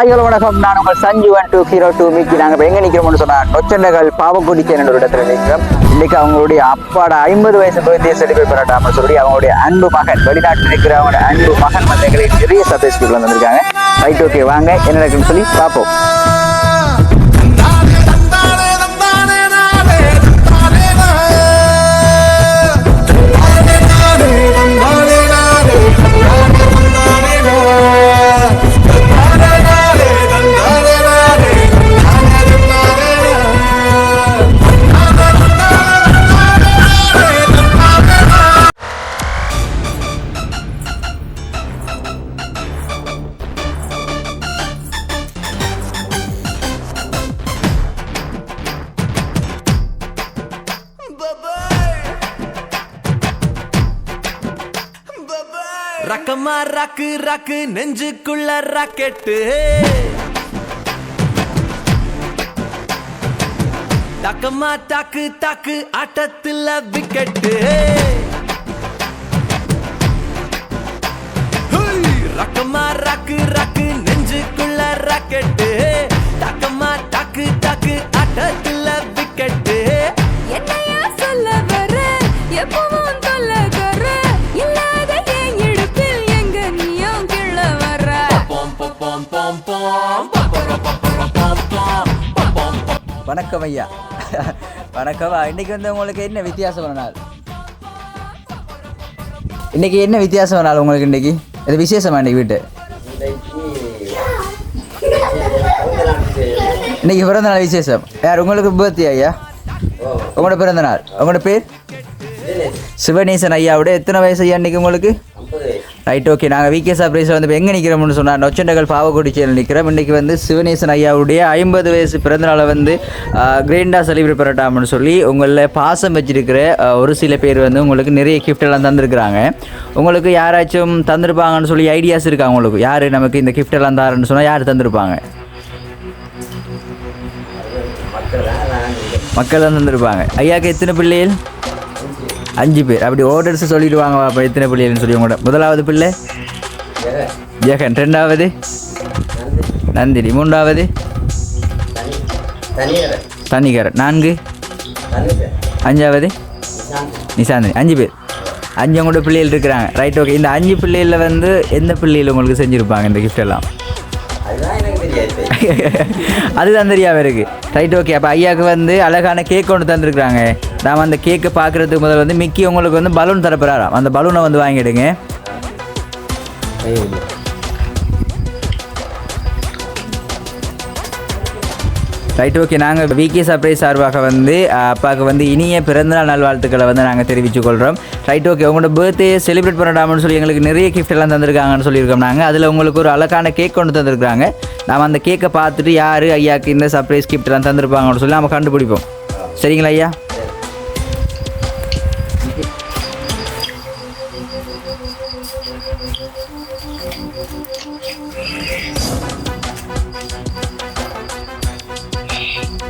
Hello வணக்கம், நான் உங்கள் சஞ்சு 1202 மிக்கி. நாங்கள் எங்கே நிற்கிறோம்னு சொன்னால் நொச்சண்டகள் பாவக்குடிச்சேன் என்ற ஒரு இடத்துல நிற்கிறோம். இன்றைக்கு அவங்களுடைய அப்பாட 50 வயசு பர்த்டே செலிப்ரேட் பண்ணட்டாமல் சொல்லி அவங்களுடைய அன்பு மகன் வெளிநாட்டில் இருக்கிற அவங்களோட அன்பு மகன் வந்து எங்களுக்கு நிறைய சர்ப்ரைஸ் வந்திருக்காங்க. ரைட், ஓகே, வாங்க என்ன நடக்குன்னு சொல்லி பார்ப்போம். ரக்கமா ராக்கு ராக்கு நெஞ்சுக்குள்ள ராக்கெட்டு, டக்கமா டாக்கு டாக்கு ஆட்டத்துல விக்கெட்டு. ரக்கமா ராக்கு ராக்கு நெஞ்சுக்குள்ள ராக்கெட்டு, டக்கமா டாக்கு டாக்கு ஆட்டத்துல விக்கெட்டு. என்னையா சொல்ல வர எப்பவும் தொல்ல கர இல்லாத என் இடுப்பில் எங்க நீயும் கிள்ள வர. வணக்கம் ஐயா. வணக்கம். இன்னைக்கு வந்து உங்களுக்கு என்ன வித்தியாசமான நாள்? இன்னைக்கு என்ன வித்தியாசமான நாள் உங்களுக்கு? இன்னைக்கு இது விசேஷமா? இன்னைக்கு வீட்டு இன்னைக்கு பிறந்த நாள் விசேஷம். யார் உங்களுக்கு பர்த்டே ஐயா? உங்களோட பிறந்த நாள். உங்களோட பேர்? சிவநேசன் ஐயாவோட. எத்தனை வயசு ஐயா இன்னைக்கு உங்களுக்கு? Right, okay. நாங்கள் விகே சர்ப்ரைஸில் வந்து எங்கே நிற்கிறோம்னு சொன்னால் நொச்சண்டகள் பாவக்குடிச்சேரியில் நிற்கிறோம். இன்றைக்கி வந்து சிவநேசன் ஐயாவுடைய 50 வயசு பிறந்தநாளை வந்து கிராண்டாக செலிப்ரேட் பண்ணட்டாம்னு சொல்லி உங்களில் பாசம் வச்சுருக்கிற ஒரு சில பேர் வந்து உங்களுக்கு நிறைய கிஃப்டெல்லாம் தந்துருக்குறாங்க. உங்களுக்கு யாராச்சும் தந்திருப்பாங்கன்னு சொல்லி ஐடியாஸ் இருக்கா உங்களுக்கு? யார் நமக்கு இந்த கிஃப்டெல்லாம் தாருன்னு சொன்னால் யார் தந்திருப்பாங்க? மக்கள் தான் தந்திருப்பாங்க. ஐயாவுக்கு எத்தனை பிள்ளைகள்? 5 பேர். அப்படி ஓர்டர்ஸ் சொல்லிடுவாங்க அப்போ எத்தனை பிள்ளைகள்னு சொல்லி. உங்களோட முதலாவது பிள்ளை ஜெகன், 2வது நந்தினி, 3வது தனிகரன், 4, 5வது நிசாந்தினி. 5 பேர். 5 உங்களோட பிள்ளைகள் இருக்கிறாங்க. Right, okay. இந்த 5 பிள்ளைகளில் வந்து எந்த பிள்ளைகள் உங்களுக்கு செஞ்சுருப்பாங்க இந்த கிஃப்ட் எல்லாம்? அதுதான் தெரியாமல் இருக்குது. Right, okay. அப்போ ஐயாவுக்கு வந்து அழகான கேக் ஒன்று தந்துருக்குறாங்க. நாம் அந்த கேக்கை பார்க்குறதுக்கு முதல்ல வந்து மிக்கி உங்களுக்கு வந்து பலூன் தரப்போறாராம். அந்த பலூனை வந்து வாங்கிடுங்க. Right, okay. நாங்கள் விகே சர்ப்ரைஸ் சார்பாக வந்து அப்பாவுக்கு வந்து இனிய பிறந்தநாள் நல்வாழ்த்துக்களை வந்து நாங்கள் தெரிவித்துக்கொள்கிறோம். Right, okay. உங்களோட பர்த்டே செலிப்ரேட் பண்ணடாமனு சொல்லி எங்களுக்கு நிறைய கிஃப்ட் எல்லாம் தந்திருக்காங்கன்னு சொல்லியிருக்கோம் நாங்கள். அதில் உங்களுக்கு ஒரு அழகான கேக் கொண்டு தந்திருக்காங்க. நாம் அந்த கேக்கை பார்த்துட்டு யார் ஐயாவுக்கு இந்த சர்ப்ரைஸ் கிஃப்ட் எல்லாம் தந்திருப்பாங்கன்னு சொல்லி நம்ம கண்டுபிடிப்போம். சரிங்களா ஐயா?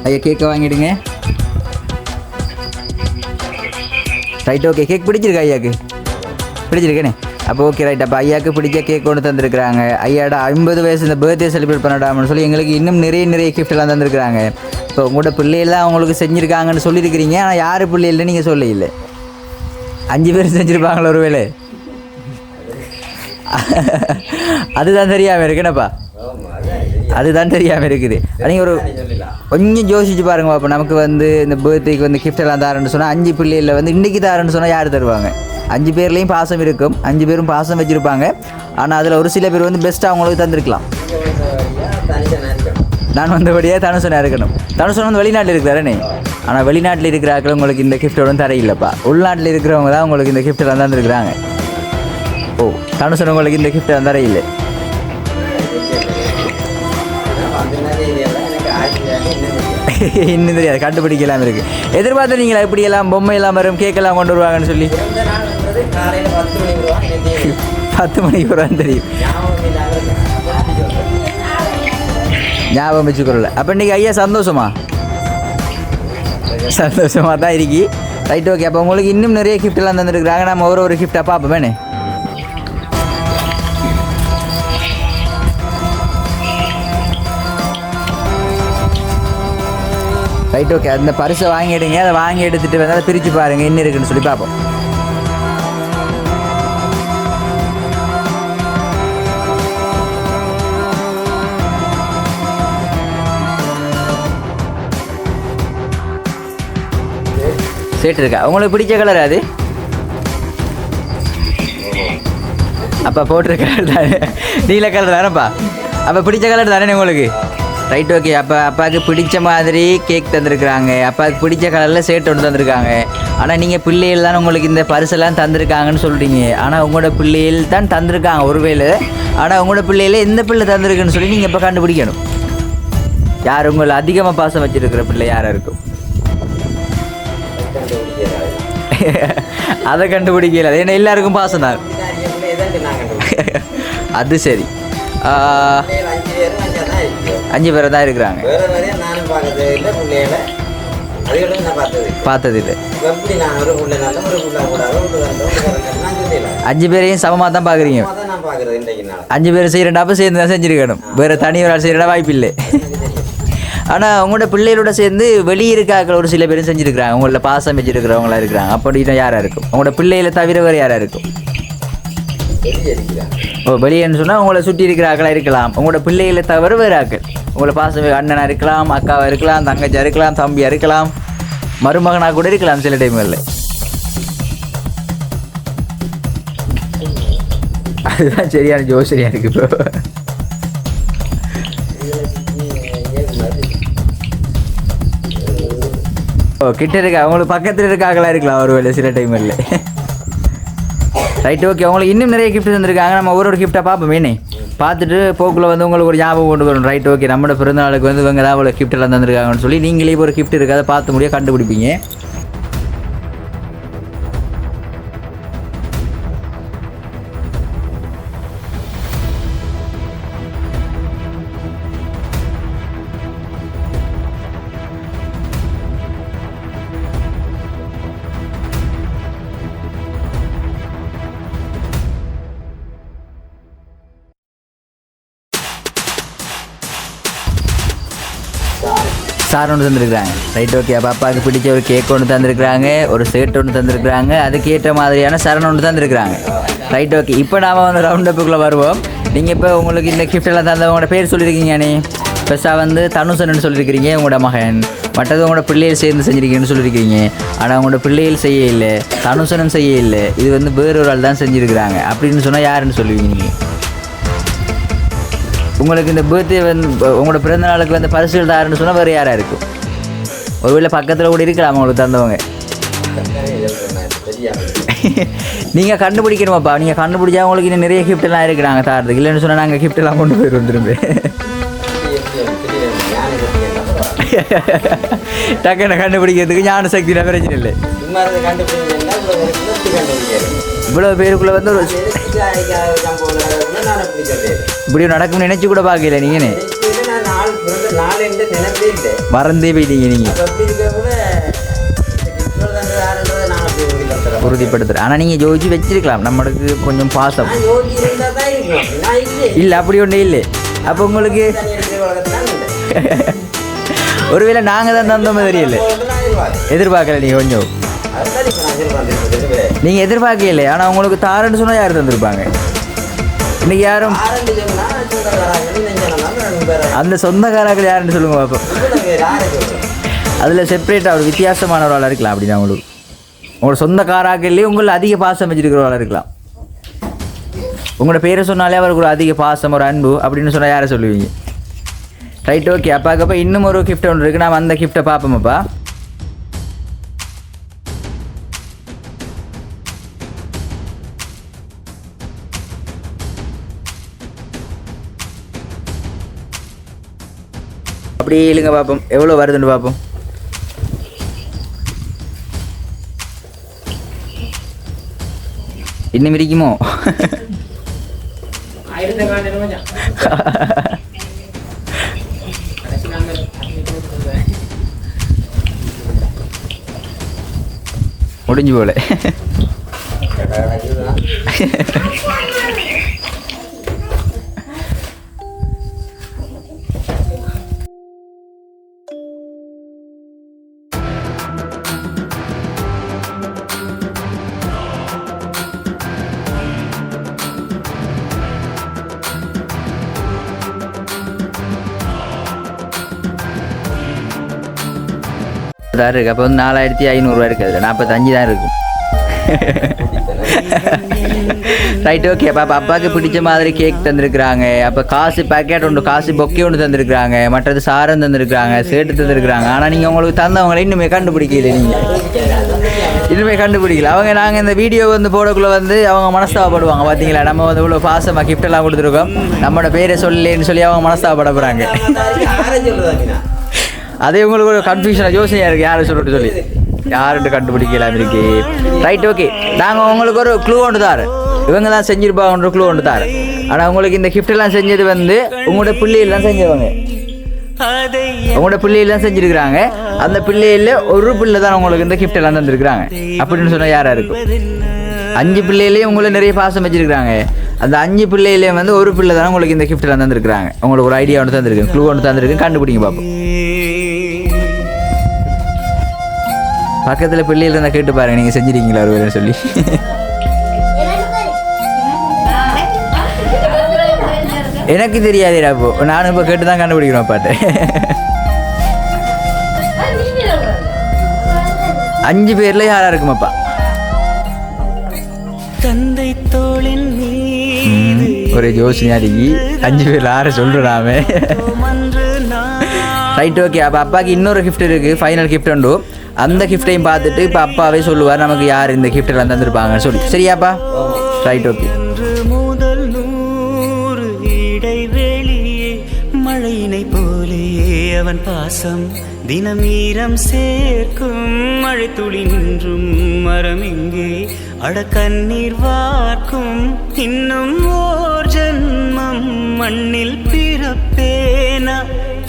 ஐயா கேக்கை வாங்கிடுங்க. Right, okay. கேக் பிடிச்சிருக்கா ஐயாவுக்கு? பிடிச்சிருக்கேனே. அப்போ ஓகே, ரைட். அப்போ ஐயாவுக்கு பிடிச்ச கேக் கொண்டு தந்துருக்குறாங்க. ஐயாவோட 50 வயசு இந்த பர்த்டே செலிப்ரேட் பண்ணடாமனு சொல்லி எங்களுக்கு இன்னும் நிறைய கிஃப்டெல்லாம் தந்துருக்குறாங்க. இப்போ உங்களோட பிள்ளைகள்லாம் அவங்களுக்கு செஞ்சுருக்காங்கன்னு சொல்லியிருக்கிறீங்க. ஆனால் யார் பிள்ளைகள் நீங்கள் சொல்ல இல்லை? 5 பேர் செஞ்சுருப்பாங்களோ ஒரு வேலை? அதுதான் தெரியாமல் இருக்குனப்பா. அதுதான் தெரியாமல் இருக்குது. நீங்கள் ஒரு கொஞ்சம் யோசிச்சு பாருங்க. அப்போ நமக்கு வந்து இந்த பர்த்டேக்கு வந்து கிஃப்ட் எல்லாம் தாரன்னு சொன்னால் 5 பிள்ளைகளில் வந்து இன்றைக்கி தாரன்னு சொன்னால் யார் தருவாங்க? 5 பேர்லேயும் பாசம் இருக்கும். 5 பேரும் பாசம் வச்சுருப்பாங்க. ஆனால் அதில் ஒரு சில பேர் வந்து பெஸ்ட்டாக அவங்களுக்கு தந்திருக்கலாம். நான் வந்தபடியாக தனுசனாக இருக்கணும். தனுசன் வந்து வெளிநாட்டில் இருக்கிறாரே. ஆனால் வெளிநாட்டில் இருக்கிறார்கள் உங்களுக்கு இந்த கிஃப்டோட தரையில்லைப்பா. உள்நாட்டில் இருக்கிறவங்க தான் உங்களுக்கு இந்த கிஃப்டெல்லாம் தந்துருக்குறாங்க. ஓ, தனுசன் உங்களுக்கு இந்த கிஃப்ட் தரையில்லை. இன்னும் தெரியாது, கண்டுபிடிக்கலாம் இருக்குது. எதிர்பார்த்து நீங்களா இப்படியெல்லாம் பொம்மையெல்லாம் வரும் கேக்கெல்லாம் கொண்டு வருவாங்கன்னு சொல்லி? 10 மணிக்கு வருவான்னு தெரியும். ஞாபகம் வச்சுக்கொள்ள. அப்போ இன்றைக்கி ஐயா சந்தோஷமாக தான் இருக்கி. Right, okay. அப்போ உங்களுக்கு இன்னும் நிறைய கிஃப்டெல்லாம் தந்துருக்குறாங்க. நம்ம ஒரு கிஃப்டாக பார்ப்போமேனே. ரைட் ஓகே அந்த பரிசை வாங்கிடுங்க. அதை வாங்கி எடுத்துகிட்டு வந்து அதை பிரித்து பாருங்கள் என்ன இருக்குன்னு சொல்லி பார்ப்போம். சேட்டு இருக்கா? உங்களுக்கு பிடிச்ச கலர் அது? அப்போ போட்டுற கலர் தானே, நீல கலர் தானேப்பா? அப்போ பிடிச்ச கலர் தானே உங்களுக்கு? Right okay. அப்போ அப்பாவுக்கு பிடிச்ச மாதிரி கேக் தந்துருக்குறாங்க, அப்பாவுக்கு பிடிச்ச கலரில் சேட்டு ஒன்று தந்திருக்காங்க. ஆனால் நீங்கள் பிள்ளைகள் தான் உங்களுக்கு இந்த பரிசெல்லாம் தந்திருக்காங்கன்னு சொல்கிறீங்க. ஆனால் உங்களோட பிள்ளைகள் தான் தந்திருக்காங்க ஒருவேளை. ஆனால் உங்களோட பிள்ளைகள எந்த பிள்ளை தந்திருக்குன்னு சொல்லி நீங்கள் இப்போ கண்டுபிடிக்கணும். யார் உங்களை அதிகமாக பாசம் வச்சுருக்கிற பிள்ளை யாராக இருக்கும்? அதை கண்டுபிடிக்கல. ஏன்னா எல்லாருக்கும் பாசம் தான். அது சரி. 5 பேர் தான் இருக்கிறாங்க. பார்த்தது இல்லை. 5 பேரையும் சமமாக தான் பார்க்குறீங்க. 5 பேர் செய்கிறடாப்ப சேர்ந்து தான் செஞ்சுருக்கணும். வேறு தனி ஒரு ஆள் செய்கிறடா வாய்ப்பு இல்லை. ஆனால் உங்களோட பிள்ளைகளோட சேர்ந்து வெளியிருக்காக்கள் ஒரு சில பேரும் செஞ்சுருக்கிறாங்க. உங்களோட பாசம் வச்சுருக்கிறவங்களா இருக்கிறாங்க. அப்படின்னா யாராக இருக்கும்? உங்களோட பிள்ளைகளை தவிர வேறு யாராக இருக்கும்? ஓ, வெளியேன்னு சொன்னால் உங்களை சுற்றி இருக்கிற ஆக்களாக இருக்கலாம். உங்களோட பிள்ளைகளை தவிர வேறு ஆக்கள். உங்களை பாசம் அண்ணனாக இருக்கலாம், அக்காவாக இருக்கலாம், தங்கச்சியாக இருக்கலாம், தம்பியாக இருக்கலாம், மருமகனாக கூட இருக்கலாம் சில டைம்களில். அதுதான் சரியான யோசனையாக இருக்குது இப்போ. ஓ, கிட்ட இருக்கா? அவங்களுக்கு பக்கத்தில் இருக்காங்களா இருக்கலாம் ஒரு வேலை சில டைமில். Right okay. அவங்களுக்கு இன்னும் நிறைய கிஃப்ட் தந்துருக்காங்க. நம்ம ஒரு கிஃப்டாக பார்ப்போம். வேணே பார்த்துட்டு போக்குள்ள வந்து உங்களுக்கு ஒரு ஞாபகம் கொண்டு வரணும். Right okay. நம்மளோட பிறந்தநாளுக்கு வந்து இவங்க தான் அவ்வளோ கிஃப்ட் எல்லாம் தந்துருக்காங்கன்னு சொல்லி நீங்களே ஒரு கிஃப்ட் இருக்குது, அதை பார்த்து முடியாது கண்டுபிடிப்பீங்க. சார் ஒன்று தந்துருக்குறாங்க. Right okay. அப்போ அப்பாவுக்கு பிடிச்ச ஒரு கேக் ஒன்று தந்துருக்குறாங்க, ஒரு ஷர்ட் ஒன்று தந்துருக்குறாங்க, அதுக்கேற்ற மாதிரியான சரண் ஒன்று தந்துருக்குறாங்க. Right okay. இப்போ நாம் வந்து ரவுண்ட் அப்புக்குள்ளே வருவோம். நீங்கள் இப்போ உங்களுக்கு இந்த கிஃப்டெல்லாம் தந்தவங்களோட பேர் சொல்லியிருக்கீங்கண்ணே. பெருசாக வந்து தனுஷன்னு சொல்லியிருக்கிறீங்க உங்களோட மகன். மற்றது உங்களோட பிள்ளைகள் சேர்ந்து செஞ்சுருக்கீங்கன்னு சொல்லியிருக்கிறீங்க. ஆனால் உங்களோட பிள்ளைகள் செய்ய இல்லை, தனுஷனும் செய்ய இல்லை, இது வந்து வேறொரு ஆள் தான் செஞ்சுருக்கிறாங்க அப்படின்னு சொன்னால் யாருன்னு சொல்லுவீங்க நீங்கள்? உங்களுக்கு இந்த பர்த்டே வந்து உங்களோட பிறந்த நாளுக்கு வந்து பரிசுகள் தாருன்னு சொன்னால் வேறு யாராக இருக்கும்? ஒருவேளை பக்கத்தில் கூட இருக்கலாம் உங்களுக்கு தந்தவங்க. நீங்கள் கண்டுபிடிக்கணுமாப்பா. நீங்கள் கண்டுபிடிச்சா உங்களுக்கு இன்னும் நிறைய கிஃப்டெல்லாம் இருக்கிறாங்க தாரதுக்கு. இல்லைன்னு சொன்னால் நாங்கள் கிஃப்டெல்லாம் கொண்டு போயிடுவோம் திரும்ப. டக்குன்னு கண்டுபிடிக்கிறதுக்கு ஞான சக்தியில் பிரச்சனை இல்லை. இவ்வளோ பேருக்குள்ளே வந்து ஒரு இப்படி நடக்கும்னு நினைச்சு கூட பார்க்கல நீங்கன்னு. மறந்தே போயிட்டீங்க நீங்கள். உறுதிப்படுத்துகிறேன். ஆனால் நீங்கள் யோசிச்சு வச்சிருக்கலாம், நம்மளுக்கு கொஞ்சம் பாசம் இல்லை அப்படி ஒன்றும் இல்லை. அப்போ உங்களுக்கு ஒருவேளை நாங்கள் தான் தந்த மாதிரி இல்லை, எதிர்பார்க்கல. நீங்கள் கொஞ்சம் நீங்கள் எதிர்பார்க்கல. ஆனால் உங்களுக்கு தாரன்னு சொன்னால் யார் தந்திருப்பாங்க? இன்னைக்கு யாரும் அந்த சொந்தக்காரர்கள் யாருன்னு சொல்லுங்க பார்ப்போம். அதில் செப்பரேட்டாக ஒரு வித்தியாசமானவர்களாக இருக்கலாம். அப்படின்னா உங்களுக்கு உங்களோட சொந்தக்காராக்கள்லேயே உங்களை அதிக பாசம் வச்சுருக்கிறவர்களாக இருக்கலாம். உங்களோட பேரை சொன்னாலே அவருக்கு ஒரு அதிக பாசம், ஒரு அன்பு அப்படின்னு சொன்னால் யாரை சொல்லுவீங்க? Right okay. அப்பாக்கப்போ இன்னும் ஒரு கிஃப்ட் ஒன்று இருக்குது. நாம் அந்த கிஃப்ட்டை பார்ப்போமாப்பா. அப்படியே இல்லைங்க பார்ப்போம் எவ்வளோ வருதுன்னு பார்ப்போம். இன்னும் இருக்குமோ? முடிஞ்சு போல. 40 இருக்குது. அப்போ வந்து 4500 இருக்குது. அதில் 45 தான் இருக்கும். Right okay. அப்போ அப்பாவுக்கு பிடிச்ச மாதிரி கேக் தந்துருக்குறாங்க. அப்போ காசு பேக்கெட் ஒன்று, காசு பொக்கே ஒன்று தந்துருக்குறாங்க. மற்றது சாரம் தந்துருக்குறாங்க, சேட்டு தந்துருக்குறாங்க. ஆனால் நீங்கள் உங்களுக்கு தந்தவங்களை இன்னுமே கண்டுபிடிக்கல. நீங்கள் இன்னுமே கண்டுபிடிக்கல. அவங்க நாங்கள் இந்த வீடியோ வந்து போடக்குள்ளே வந்து அவங்க மனஸ்தாபப்படுவாங்க. பார்த்தீங்களா, நம்ம வந்து இவ்வளோ பாசமாக கிஃப்டெல்லாம் கொடுத்துருக்கோம், நம்மளோட பேரை சொல்லலேன்னு சொல்லி அவங்க மனஸ்தாபப்பட போகிறாங்க. அதே உங்களுக்கு ஒரு கன்ஃபியூஷனாக யோசனையாக இருக்குது, யாரை சொல்லிட்டு சொல்லி யாருட்டு கண்டுபிடிக்கலாம் இருக்கு. Right okay. நாங்கள் உங்களுக்கு ஒரு க்ளூ ஒன்று தார், இவங்க தான் செஞ்சுருப்பாங்கன்ற க்ளூ ஒன்று தார். ஆனால் உங்களுக்கு இந்த கிஃப்டெல்லாம் செஞ்சது வந்து உங்களோட பிள்ளைகள்லாம் செஞ்சவங்க, உங்களோட பிள்ளைகள்லாம் செஞ்சுருக்கிறாங்க. அந்த பிள்ளைகளில் ஒரு பிள்ளை தான் உங்களுக்கு இந்த கிஃப்டெல்லாம் தந்துருக்குறாங்க. அப்படின்னு சொன்னால் யாராக இருக்கும்? 5 பிள்ளையிலேயும் உங்களை நிறைய பாசம் வச்சுருக்கிறாங்க. அந்த 5 பிள்ளையிலேயும் வந்து ஒரு பிள்ளை தானே உங்களுக்கு இந்த கிஃப்டெல்லாம் தந்துருக்குறாங்க. உங்களுக்கு ஒரு ஐடியா ஒன்று தந்துருக்கு, க்ளூ ஒன்று தந்துருக்கு, கண்டுபிடிங்க பார்ப்போம். பக்கத்தில் பிள்ளைகள் இருந்தால் கேட்டு பாருங்க, நீங்கள் செஞ்சிருக்கீங்களா ஒரு வேலைன்னு சொல்லி. எனக்கு தெரியாதுடா. அப்போ நானும் இப்போ கேட்டு தான் கண்டுபிடிக்கணும் பாட்டு. 5 பேர்ல யாரா இருக்குமாப்பா? தந்தை தோளின் ஒரே யோசனையா இருக்கி 5 பேர்ல யாரை சொல்றாமே. Right okay. அப்போ அப்பாவுக்கு இன்னொரு கிஃப்ட் இருக்குது, ஃபைனல் கிஃப்ட் உண்டு. அந்த கிஃப்டையும் பார்த்துட்டு இப்போ அப்பாவே சொல்லுவார் நமக்கு யார் இந்த கிஃப்டெல்லாம் தந்துருப்பாங்கன்னு சொல்லி. சரியாப்பா? Right okay. முதல் 100 இடைவெளியே மழையினை போலேயே அவன் பாசம் தினம் ஈரம் சேர்க்கும். மழை துளி நின்றும் மரம் இங்கே அடக்கண்ணீர் வார்க்கும். இன்னும் ஓர் ஜன்மம் மண்ணில் பிறப்பேனா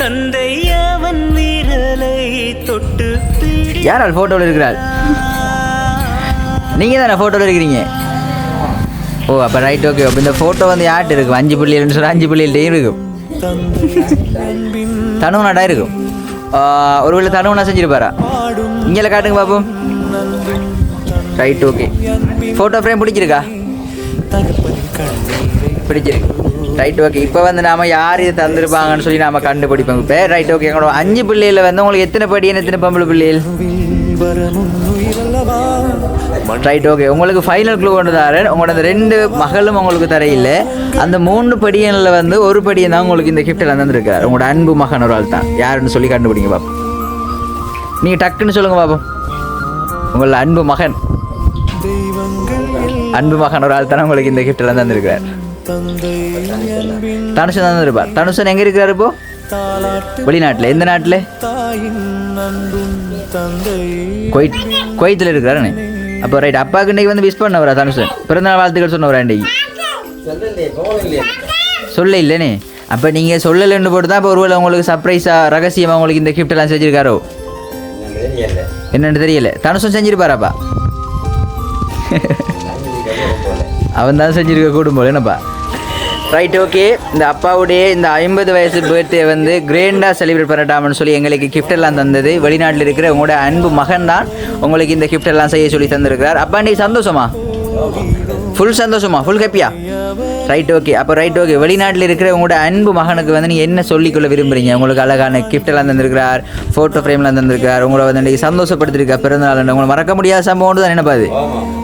தந்தை அவன் விரலை தொட்டு. யாரால் ஃபோட்டோவில் இருக்கிறாள்? நீங்கள் தானே ஃபோட்டோவில் இருக்கிறீங்க? ஓ அப்போ ரைட் ஓகே. அப்போ இந்த ஃபோட்டோ வந்து யார்கிட்ட இருக்கும்? 5 பிள்ளைகள்னு சொல்லி 5 பிள்ளைகள்டையும் இருக்கும். தனுவனாடா இருக்கும். ஒருவேளை தனுவனா செஞ்சுருப்பாரா? இங்கே காட்டுங்க பார்ப்போம். Right okay. ஃபோட்டோ ஃப்ரேம் பிடிச்சிருக்கா? பிடிச்சிருக்கு. Right okay. இப்போ வந்து நாம் யார் இது தந்துருப்பாங்கன்னு சொல்லி நாம் கண்டுபிடிப்போம் இப்போ. Right okay. எங்களோட 5 பிள்ளைகளில் வந்து உங்களுக்கு எத்தனை படியன், எத்தனை பொம்பளை பிள்ளைகள்? Right okay. உங்களுக்கு ஃபைனல் க்ளூ கொண்டு தரேன். உங்களோட 2 மகளும் உங்களுக்கு தரையில். அந்த 3 படியனில் வந்து ஒரு படியன் தான் உங்களுக்கு இந்த கிஃப்ட்டில் தந்துருக்கார். உங்களோட அன்பு மகன் ஒரு ஆள் தான். யாருன்னு சொல்லி கண்டுபிடிங்க பாப்போம். நீங்கள் டக்குன்னு சொல்லுங்கள் பாப்போம். உங்களோட அன்பு மகன் ஒரு ஆள் தானே உங்களுக்கு இந்த கிஃப்ட்டில் தந்துருக்கார். தனுஷன் தான் இருப்பார். தனுஷன் எங்கே இருக்கிறார் இப்போ? வெளிநாட்டில். எந்த நாட்டில்? குவைத்தில் இருக்கிறாருன்னு. அப்போ ரைட். அப்பாவுக்கு இன்றைக்கி வந்து விஷ் பண்ணவரா தனுஷன்? பிறந்தநாள் வாழ்த்துக்கள் சொன்னவரா இன்றைக்கி? சொல்ல இல்லைனே. அப்போ நீங்கள் சொல்லலைன்னு போட்டு தான் இப்போ ஒருவேளை உங்களுக்கு சர்ப்ரைஸாக ரகசியமாக உங்களுக்கு இந்த கிஃப்டெல்லாம் செஞ்சுருக்காரோ? என்னென்னு தெரியல. தனுஷன் செஞ்சிருப்பாராப்பா? அவன் தான் செஞ்சுருக்க கூடும் போல என்னப்பா. Right okay. இந்த அப்பாவுடைய இந்த 50 வயசு பர்த்டே வந்து கிராண்டாக செலிப்ரேட் பண்ணட்டாம்னு சொல்லி எங்களுக்கு கிஃப்டெல்லாம் தந்தது வெளிநாட்டில் இருக்கிற உங்களோட அன்பு மகன் தான் உங்களுக்கு இந்த கிஃப்டெல்லாம் செய்ய சொல்லி தந்திருக்கிறார். அப்பா நீ சந்தோஷமா? ஃபுல் சந்தோஷமா? ஃபுல் ஹாப்பியா? Right okay. அப்போ ரைட் ஓகே. வெளிநாட்டில் இருக்கிற உங்களோட அன்பு மகனுக்கு வந்து நீங்கள் என்ன சொல்லிக்கொள்ள விரும்புகிறீங்க? உங்களுக்கு அழகான கிஃப்டெல்லாம் தந்திருக்கிறார், ஃபோட்டோ ஃப்ரேம்லாம் தந்திருக்கிறார், உங்களை வந்து இன்றைக்கி சந்தோஷப்படுத்திருக்கார் பிறந்தநாள். உங்களை மறக்க முடியாத சம்பவம் தான் என்னப்பா அது?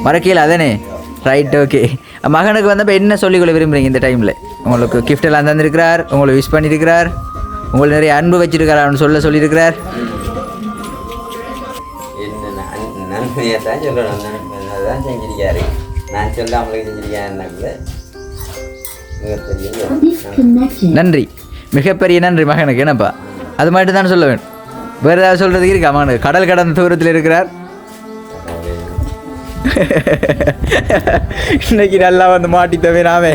மறக்கல அதானே? Right okay. மகனுக்கு வந்து இப்போ என்ன சொல்லிக்கொள்ள விரும்புகிறீங்க இந்த டைமில்? உங்களுக்கு கிஃப்டெல்லாம் தந்திருக்கிறார், உங்களை விஷ் பண்ணியிருக்கிறார், உங்களை நிறைய அன்பு வச்சிருக்கார், அவனு சொல்லியிருக்கிறார். நன்மையத்தான் சொல்லணும். தான் செஞ்சிருக்காரு. நான் சொல்லாமலே செஞ்சிருக்கேன். நன்றி, மிகப்பெரிய நன்றி மகனுக்கு. என்னப்பா அது மட்டும் தான் சொல்ல வேண்டும். வேறு ஏதாவது சொல்கிறதுக்கு இருக்கா மகனுக்கு? கடல் கடந்த தூரத்தில் இருக்கிறார். இன்னைக்கு நல்லா வந்து மாட்டித்தவே நாமே.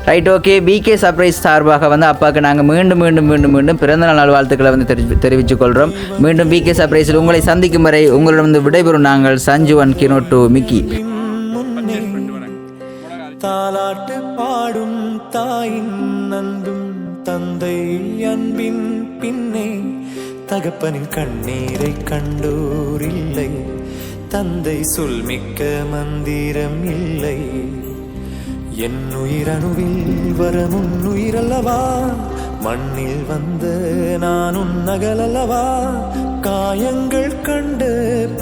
Right okay. பிகே சர்ப்ரைஸ் சார்பாக வந்து அப்பாவுக்கு நாங்கள் மீண்டும் பிறந்தநாள் நாள் வாழ்த்துக்களை வந்து தெரிவித்துக் கொள்கிறோம். மீண்டும் பிகே சர்ப்ரைஸில் உங்களை சந்திக்கும் வரை உங்களிடம் வந்து விடைபெறும் நாங்கள் சஞ்சுவன் கினோட்டு மிக்கி. தாலாட்டு பாடும் தாயின் அன்பும் தந்தை அன்பின் பின்னே தகப்பனின் கண்ணீரை கண்டோர் இல்லை. தந்தை சொல்மிக்க மந்திரம் இல்லை. என் உயிரணுவில் வர முன்னுயிரல்லவா மண்ணில் வந்த நான் உன் நகலல்லவா காயங்கள் கண்ட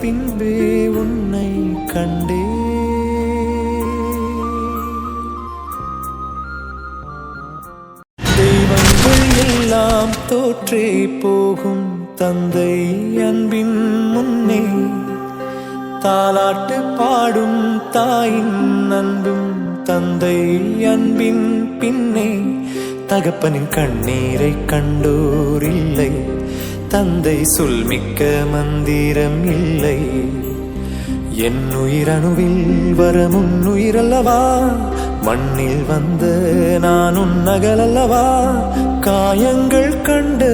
பின்பே உன்னை கண்டே தெய்வங்கள் எல்லாம் தோற்றே போகும் தந்தை அன்பின் முன்னே தாலாட்டு பாடும் தாயின் அன்பும் தந்தை அன்பின் பின்னே தகப்பனின் கண்ணீரை கண்டோர் இல்லை தந்தை சொல்மிக்க மந்திரம் இல்லை என் உயிரணுவில் வரும் உன் உயிரல்லவா மண்ணில் வந்த நான் உன் நகலல்லவா காயங்கள் கண்ட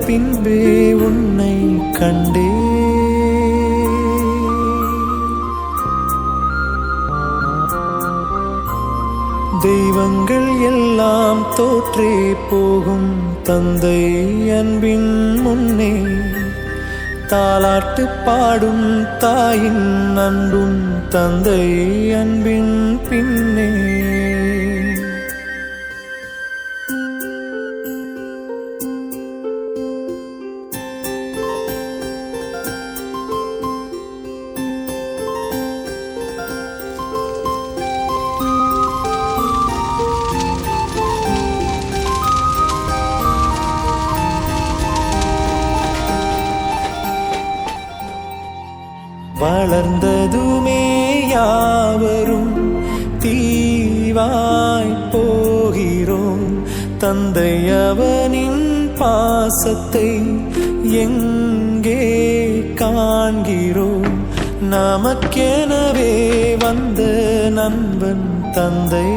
பின்பே உன்னை கண்டே தெய்வங்கள் எல்லாம் தோற்றே போகும் தந்தை அன்பின் முன்னே தாலாட்டு பாடும் தாயின் அன்பும் தந்தை அன்பின் பின்னே வளர்ந்ததுமே யாவரும் தீவாய் போகிறோம் தந்தை அவனின் பாசத்தை எங்கே காண்கிறோம் நமக்கெனவே வந்த நண்பன் தந்தை